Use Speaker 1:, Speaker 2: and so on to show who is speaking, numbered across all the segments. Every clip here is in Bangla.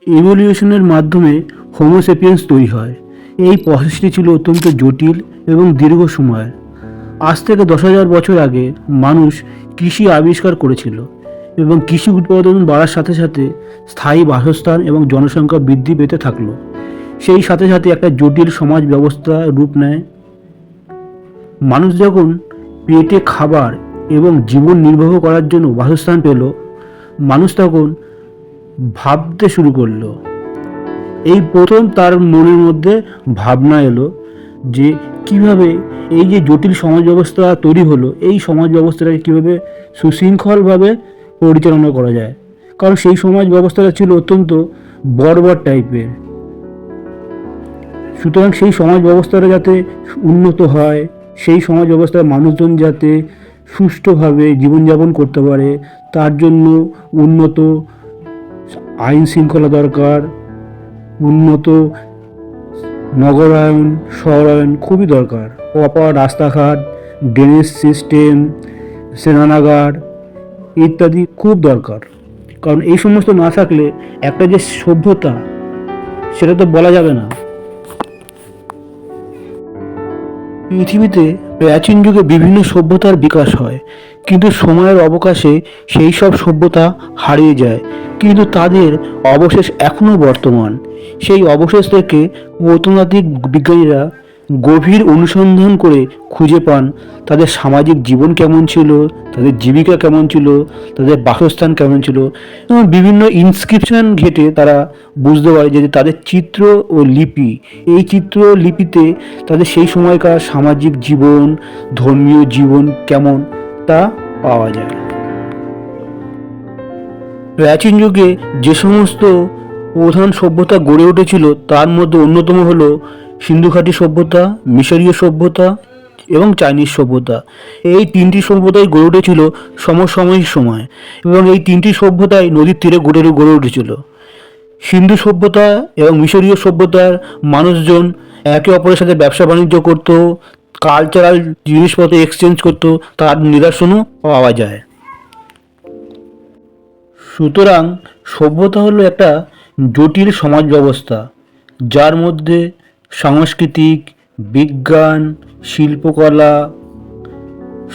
Speaker 1: ইভলিউশনের মাধ্যমে হোমোসেপিয়েন্স তৈরি হয়। এই প্রসেসটি ছিল অত্যন্ত জটিল এবং দীর্ঘ সময়ের। আজ থেকে 10,000 বছর আগে মানুষ কৃষি আবিষ্কার করেছিল এবং কৃষি উৎপাদন বাড়ার সাথে সাথে স্থায়ী বাসস্থান এবং জনসংখ্যা বৃদ্ধি পেতে থাকলো। সেই সাথে সাথে একটা জটিল সমাজ ব্যবস্থা রূপ নেয়। মানুষ যখন পেটে খাবার এবং জীবন নির্বাহ করার জন্য বাসস্থান পেল, মানুষ তখন ভাবতে শুরু করলো। এই প্রথম তার মনের মধ্যে ভাবনা এলো যে কিভাবে এই যে জটিল সমাজ ব্যবস্থা তৈরি হলো, এই সমাজ ব্যবস্থাটাকে কীভাবে সুশৃঙ্খলভাবে পরিচালনা করা যায়। কারণ সেই সমাজ ব্যবস্থাটা ছিল অত্যন্ত বর্বর টাইপের। সুতরাং সেই সমাজ ব্যবস্থাটা যাতে উন্নত হয়, সেই সমাজ ব্যবস্থার মানুষজন যাতে সুষ্ঠুভাবে জীবনযাপন করতে পারে, তার জন্য উন্নত আইন শৃঙ্খলা দরকার, উন্নত নগরায়ন শহরায়ন খুবই দরকার, প্রপার রাস্তাঘাট, ড্রেনেজ সিস্টেম, স্নানাগার ইত্যাদি খুব দরকার। কারণ এই সমস্ত না থাকলে একটা যে সভ্যতা, সেটা তো বলা যাবে না। পৃথিবীতে প্রাচীন যুগে বিভিন্ন সভ্যতার বিকাশ হয়, কিন্তু সময়ের অবকাশে সেই সব সভ্যতা হারিয়ে যায়, কিন্তু তাদের অবশেষ এখনও বর্তমান। সেই অবশেষ থেকে প্রত্নতাত্ত্বিক বিজ্ঞানীরা গভীর অনুসন্ধান করে খুঁজে পান তাদের সামাজিক জীবন কেমন ছিল, তাদের জীবিকা কেমন ছিল, তাদের বাসস্থান কেমন ছিল, এবং বিভিন্ন ইনস্ক্রিপশন ঘেঁটে তারা বুঝতে পারে যে তাদের চিত্র ও লিপি, এই চিত্র লিপিতে তাদের সেই সময়কার সামাজিক জীবন, ধর্মীয় জীবন কেমন তা পাওয়া যায়। প্রাচীন যুগে যে সমস্ত প্রধান সভ্যতা গড়ে উঠেছিল তার মধ্যে অন্যতম হলো সিন্ধু ঘাটি সভ্যতা, মিশরীয় সভ্যতা এবং চাইনিজ সভ্যতা। এই তিনটি সভ্যতাই গড়ে উঠেছিল সমসাময়িক সময়, এবং এই তিনটি সভ্যতাই নদীর তীরে গড়ে উঠেছিল। সিন্ধু সভ্যতা এবং মিশরীয় সভ্যতার মানুষজন একে অপরের সাথে ব্যবসা বাণিজ্য করত, কালচারাল জিনিসপত্র এক্সচেঞ্জ করত, তার নিদর্শনও পাওয়া যায়। সুতরাং সভ্যতা হলো একটা জটিল সমাজ ব্যবস্থা, যার মধ্যে সাংস্কৃতিক, বিজ্ঞান, শিল্পকলা,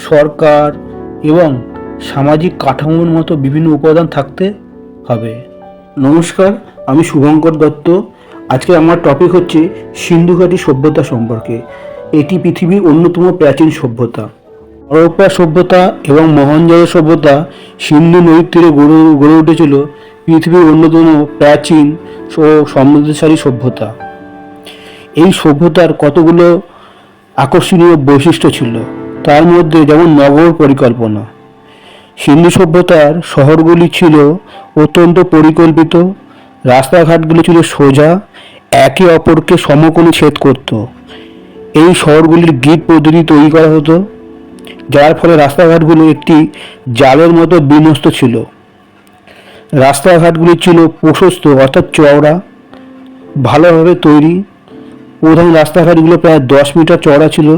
Speaker 1: সরকার এবং সামাজিক কাঠামোর মতো বিভিন্ন উপাদান থাকতে হবে। নমস্কার, আমি শুভঙ্কর দত্ত। আজকে আমার টপিক হচ্ছে সিন্ধু ঘাটি সভ্যতা সম্পর্কে। এটি পৃথিবীর অন্যতম প্রাচীন সভ্যতা। হরপ্পা সভ্যতা এবং মহেঞ্জোদড়ো সভ্যতা সিন্ধু নদীর তীরে গড়ে উঠেছিল পৃথিবীর অন্যতম প্রাচীন ও সমৃদ্ধশালী সভ্যতা। এই সভ্যতার কতগুলো আকর্ষণীয় বৈশিষ্ট্য ছিল, তার মধ্যে যেমন নগর পরিকল্পনা। সিন্ধু সভ্যতার শহরগুলি ছিল অত্যন্ত পরিকল্পিত, রাস্তাঘাটগুলি ছিল সোজা, একে অপরকে সমকোণে ছেদ করত। এই শহরগুলির গ্রিড পদ্ধতি তৈরি করা হতো, যার ফলে রাস্তাঘাটগুলো একটি জালের মতো বিন্যস্ত ছিল। রাস্তাঘাটগুলি ছিল প্রশস্ত অর্থাৎ চওড়া, ভালোভাবে তৈরি। প্রধান রাস্তাঘাটগুলো প্রায় 10 মিটার চওড়া ছিল।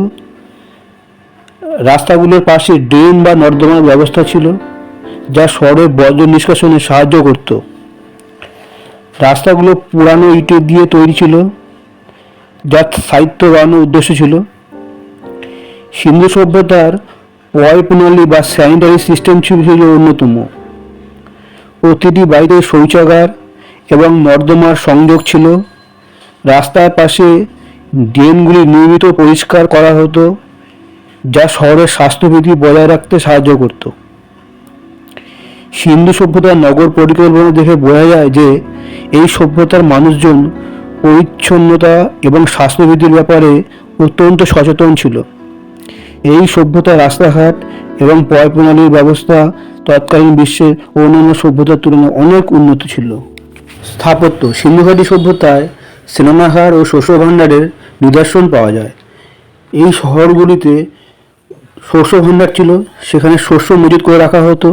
Speaker 1: রাস্তাগুলোর পাশে ড্রেন বা নর্দমার ব্যবস্থা ছিল, যা শহরের বর্জ্য নিষ্কাশনে সাহায্য করত। রাস্তাগুলো পুরানো ইটের দিয়ে তৈরি ছিল, যার স্থায়িত্ব বাড়ানোর উদ্দেশ্য ছিল। সিন্ধু সভ্যতার পয় প্রণালী বা স্যানিটারি সিস্টেম ছিল অন্যতম। প্রতিটি বাড়িতে শৌচাগার এবং নর্দমার সংযোগ ছিল। রাস্তার পাশে ড্রেনগুলি নিয়মিত পরিষ্কার করা হতো, যা শহরের স্বাস্থ্যবিধি বজায় রাখতে সাহায্য করত। সিন্ধু সভ্যতার নগর পরিকল্পনা দেখে বোঝা যায় যে এই সভ্যতার মানুষজন পরিচ্ছন্নতা এবং স্বাস্থ্যবিধির ব্যাপারে অত্যন্ত সচেতন ছিল। এই সভ্যতার রাস্তাঘাট এবং পয় প্রণালীর ব্যবস্থা তৎকালীন বিশ্বের অন্যান্য সভ্যতার তুলনায় অনেক উন্নত ছিল। স্থাপত্য। সিন্ধু ঘাটি সভ্যতায় স্নানাগার ও শস্য ভাণ্ডারের নিদর্শন পাওয়া যায়। এই শহরগুলিতে শস্য ভাণ্ডার ছিল, সেখানে শস্য মজুত করে রাখা হতো।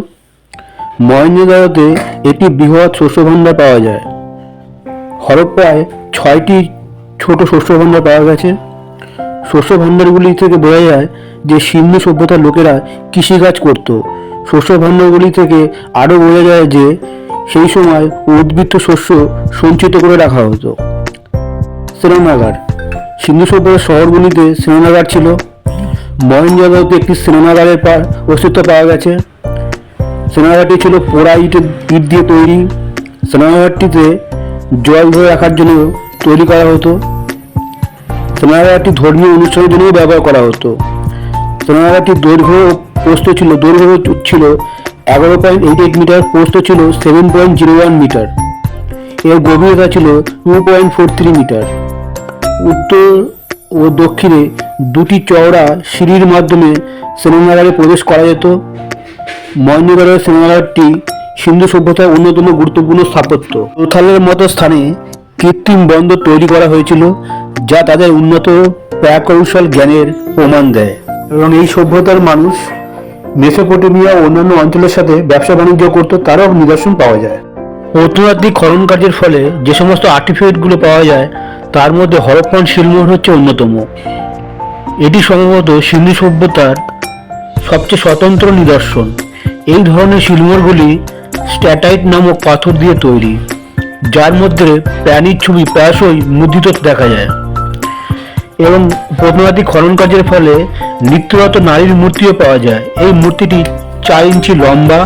Speaker 1: মহেঞ্জোদড়োতে একটি বৃহৎ শস্য ভাণ্ডার পাওয়া যায়। হরপ্পায় 6টি ছোট শস্য ভাণ্ডার পাওয়া গেছে। শস্য ভাণ্ডারগুলি থেকে বোঝা যায় যে সিন্ধু সভ্যতার লোকেরা কৃষিকাজ করত। শস্য ভাণ্ডারগুলি থেকে আরও বোঝা যায় যে সেই সময় উদ্বৃত্ত শস্য সঞ্চিত করে রাখা হতো। স্নানাগার। সিন্ধু সভ্যতার শহরগুলিতে স্নানাগার ছিল। মহেঞ্জোদারোতে একটি স্নানাগারের অস্তিত্ব পাওয়া গেছে। স্নানাগারটি ছিল পোড়া ইট দিয়ে তৈরি। স্নানাগারটিতে জল ধরে রাখার জন্য তৈরি করা হতো। স্নানাগারটি ধর্মীয় অনুষ্ঠানের জন্য ব্যবহার করা হতো। স্নানাগারটির দৈর্ঘ্য প্রস্থ ছিল 11.88 মিটার, প্রস্থ ছিল 7.01 মিটার, এর গভীরতা ছিল 2.43 মিটার। উত্তর ও দক্ষিণে দুটি চওড়া সিঁড়ির মাধ্যমে স্নানাগারে প্রবেশ করা যেত। মহেঞ্জোদারোর স্নানাগারটি সিন্ধু সভ্যতার অন্যতম গুরুত্বপূর্ণ স্থাপত্য। লোথালের মতো স্থানে কৃত্রিম বন্দর তৈরি করা হয়েছিল, যা তাদের উন্নত প্রাকৌশল জ্ঞানের প্রমাণ দেয়। এবং এই সভ্যতার মানুষ মেসোপটেমিয়া ও অন্যান্য অঞ্চলের সাথে ব্যবসা বাণিজ্য করত, তারও নিদর্শন পাওয়া যায়। প্রত্নতাত্ত্বিক খনন কার্যের ফলে যে সমস্ত আর্টিফ্যাক্টগুলো পাওয়া যায় তার মধ্যে হরপ্পান শিলমোহর হচ্ছে অন্যতম। এটি সম্ভবত সিন্ধু সভ্যতার সবচেয়ে স্বতন্ত্র নিদর্শন। এই ধরনের শিলমোহরগুলি স্ট্যাটাইট নামক পাথর দিয়ে তৈরি, যার মধ্যে প্রাণীর ছবি প্রায়শই মুদ্রিত দেখা যায়। এবং প্রত্নতাত্ত্বিক খনন কার্যের ফলে নৃত্যরত নারীর মূর্তিও পাওয়া যায়। এই মূর্তিটি 4 ইঞ্চি লম্বা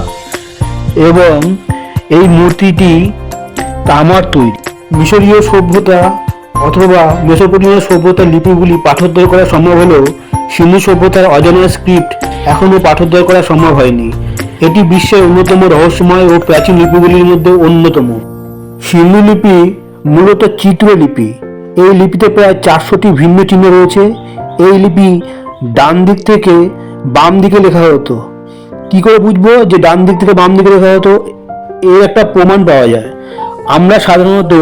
Speaker 1: এবং এই মূর্তিটি তামার তৈরি। মিশরীয় সভ্যতা অথবা মেসোপটেমিয়া সভ্যতার লিপিগুলি পাঠোদ্ধার করা সম্ভব হলেও সিন্ধু সভ্যতার অজানা স্ক্রিপ্ট এখনও পাঠোদ্ধার করা সম্ভব হয়নি। এটি বিশ্বের অন্যতম রহস্যময় ও প্রাচীন লিপিগুলির মধ্যে অন্যতম। সিন্ধু লিপি মূলত চিত্রলিপি। এই লিপিতে প্রায় 400টি ভিন্ন চিহ্ন রয়েছে। এই লিপি ডান দিক থেকে বাম দিকে লেখা হতো। কি করে বুঝবো যে ডান দিক থেকে বাম দিকে লেখা হতো? এর একটা প্রমাণ পাওয়া যায়। আমরা সাধারণত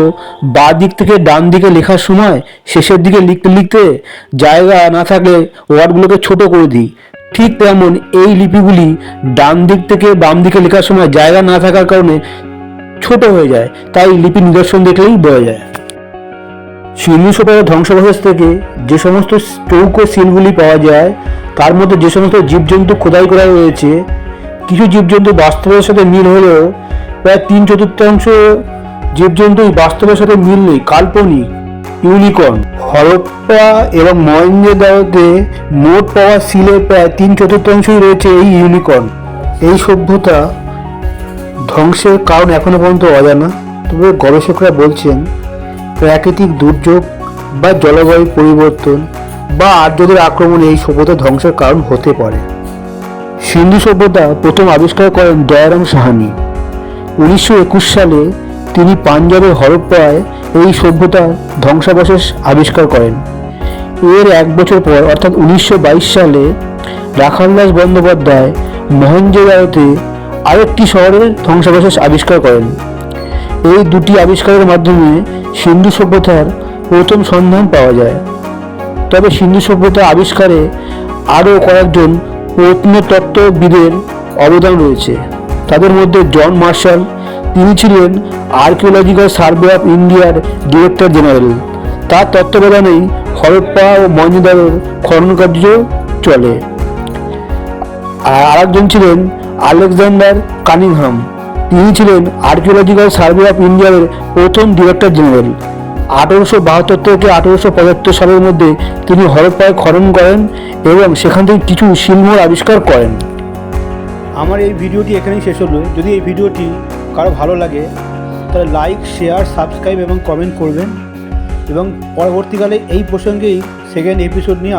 Speaker 1: বাঁ দিক থেকে ডান দিকে লেখার সময় শেষের দিকে লিখতে লিখতে জায়গা না থাকলে ওয়ার্ডগুলোকে ছোট করে দিই। ঠিক তেমন এই লিপিগুলি ডান দিক থেকে বাম দিকে লেখার সময় জায়গা না থাকার কারণে ছোট হয়ে যায়, তাই লিপি নিদর্শন দেখলেই বোঝা যায়। সিন্ধু সভ্যতার ধ্বংসাবশেষ থেকে যে সমস্ত চৌকো সিলগুলি পাওয়া যায় তার মধ্যে যে সমস্ত জীবজন্তু খোদাই করা রয়েছে, কিছু জীবজন্তু বাস্তবের সাথে মিল হলেও প্রায় 3/4 জীবজন্তুই বাস্তবের সাথে মিল নেই, কাল্পনিক, ইউনিকর্ন। হরপ্পা এবং মহেঞ্জোদারোতে মোট পাওয়া সিলের প্রায় 3/4 রয়েছে এই ইউনিকর্ন। এই সভ্যতা ধ্বংসের কারণ এখনো পর্যন্ত অজানা, তবে গবেষকরা বলছেন প্রাকৃতিক দুর্যোগ বা জলবায়ু পরিবর্তন বা আর্যদের আক্রমণে এই সভ্যতা ধ্বংসের কারণ হতে পারে। সিন্ধু সভ্যতা প্রথম আবিষ্কার করেন দয়ারাম সাহানি। 1921 সালে তিনি পাঞ্জাবের হরপ্পায় এই সভ্যতার ধ্বংসাবশেষ আবিষ্কার করেন। এর 1 বছর পর অর্থাৎ 1922 সালে রাখালদাস বন্দ্যোপাধ্যায় মহেঞ্জোদারোতে আরেকটি শহরের ধ্বংসাবশেষ আবিষ্কার করেন। এই দুটি আবিষ্কারের মাধ্যমে সিন্ধু সভ্যতার প্রথম সন্ধান পাওয়া যায়। তবে সিন্ধু সভ্যতা আবিষ্কারে আরও কয়েকজন প্রত্নতত্ত্ববিদের অবদান রয়েছে। তাদের মধ্যে জন মার্শাল, তিনি ছিলেন আর্কিওলজিক্যাল সার্ভে অফ ইন্ডিয়ার ডিরেক্টর জেনারেল। তার তত্ত্বাবধানেই হরপ্পা ও মহেঞ্জোদারোর খনন কার্য চলে। আর আরেকজন ছিলেন আলেকজান্ডার কানিংহাম, তিনি ছিলেন আর্কিওলজিক্যাল সার্ভে অফ ইন্ডিয়ার প্রথম ডিরেক্টর জেনারেল। 1872 থেকে 1875 সালের মধ্যে তিনি হরপ্পায় খনন করেন এবং সেখান থেকে কিছু শিলমোহর আবিষ্কার করেন। আমার এই ভিডিওটি এখানেই শেষ হলো। যদি এই ভিডিওটি কারো ভালো লাগে তাহলে লাইক, শেয়ার, সাবস্ক্রাইব এবং কমেন্ট করবেন এবং পরবর্তীকালে এই প্রসঙ্গেই সেকেন্ড এপিসোড নিয়ে